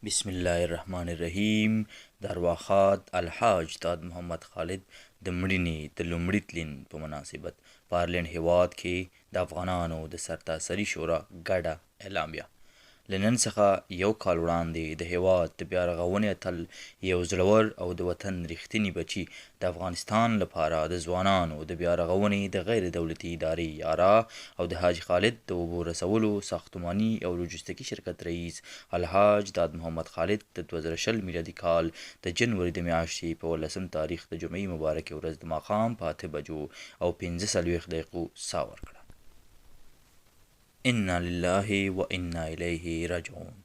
بسم الله الرحمن الرحیم. د ارواښاد الحاج داد محمد خالد د مړینې د لومړي تلین په مناسبت په آیرلنډ هیواد کې د افغانانو د سرتاسري شورا ګډه اعلامیه. له نن څخه یو کال وړاندې د هیواد د بیا رغونې اتل یو زړور او د وطن ریښتیني بچي د افغانستان لپاره د ځوانانو د بیا رغونې د غیر دولتي ادارې یارا او د حاجي خالد د اوبو رسولو ساختماني او لوجستیکي شرکت رئیس الحاج داد محمد خالد د 2020 میلادي کال د جنوري د میاشتې په 18 تاریخ د جمعې مبارکې ورځ د ماښام په 8 بجو او 45 دقیقو ساه ورکړه. انا لله و انا الیه راجعون.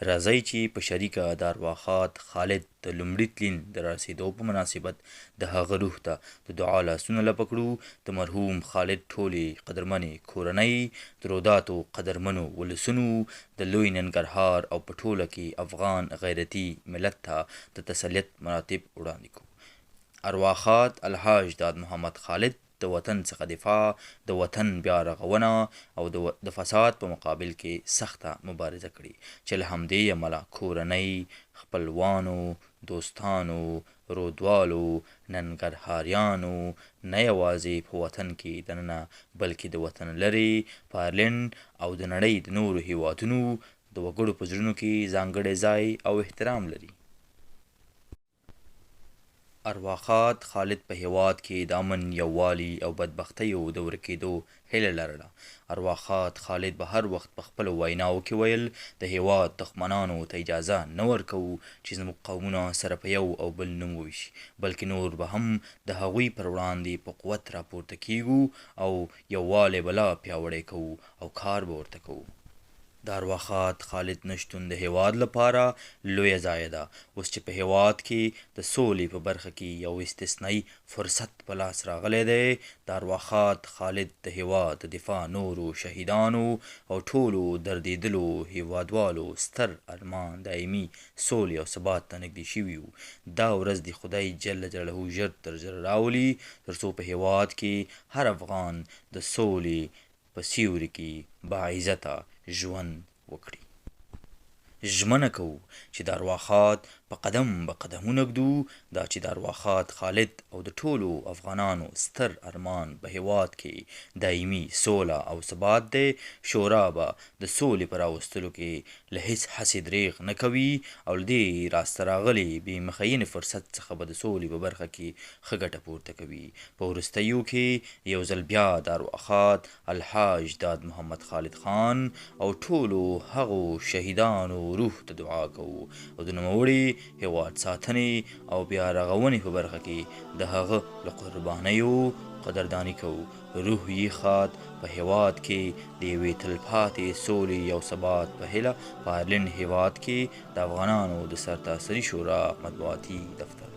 راځئ چې په شریکه د ارواښاد خالد د لومړي تلین د رارسېدو په مناسبت د هغه روح ته د دعا لاسونه لپه کړو. د مرحوم خالد ټولې قدرمنې کورنۍ، د روداتو قدرمنو ولسونو، د لوی ننګرهار او په ټوله کې افغان غیرتي ملت ته د تسلیت مراتب وړاندې کوو. ارواښاد الحاج داد محمد خالد د وطن څخه دفاع، د وطن بیا رغونه او د فساد په مقابل کې سخته مبارزه کړې چې له همدې امله کورنۍ، خپلوانو، دوستانو، رودوالو، ننګرهاریانو نه یوازې په وطن کې دننه بلکې د وطن لرې په آیرلنډ او د نړۍ د نورو هیوادونو د وګړو په زړونو کې ځانګړی ځای او احترام لري. ارواښاد خالد په هیواد کې د امن، یووالي او بدبختیو د ورکېدو هیله لرله. ارواښاد خالد به هر وخت په خپلو ویناوو کې ویل د هیواد دښمنانو ته اجازه نه ورکوو چې زموږ قومونه سره په یو او بل نوم وویشي، بلکې نور به هم د هغوی پر وړاندې په قوت راپورته کیږو او یووالی به لا پیاوړی کوو او کار به ورته کوو. د ارواښاد خالد نشتون د هیواد لپاره لویه ضایعه ده. اوس چې په هیواد کې د سولې په برخه کې یو استثنایي فرصت په لاس راغلی دی، د ارواښاد خالد د هیواد د دفاع نورو شهیدانو او ټولو دردېدلو هیوادوالو ستر ارمان دایمي سولې او ثبات ته نږدې شوي وو. دا ورځ د خدای جل جلاله ژر تر ژره راولي ترڅو په هیواد کې هر افغان د سولې په سیوري کې باعزته ژوند وکړي. ژمنه کوو چې د ارواښاد په قدم به قدمونه ږدو. دا چې د ارواښاد خالد او د ټولو افغانانو ستر ارمان په هیواد کې دایمي سوله او ثبات دی. شورا به د سولې په راوستلو کې له هیڅ هڅې دریغ نه کوي او له دې راسته راغلي بې مخینې فرصت څخه به د سولې په برخه کې ښه ګټه پورته کوي. په وروستیو کې یو ځل بیا د ارواښاد الحاج داد محمد خالد خان او ټولو هغو شهیدانو روح ته دعا کوو او د نوموړي هیواد ساتنې او بیا رغونې په برخه کې د هغه له قربانیو قدرداني کوو. روح یې ښاد په هیواد کې د یوې تلپاتې سولې او ثبات په هیله په آیرلنډ هیواد کې د افغانانو د سرتاسري شورا مطبوعاتي دفتر.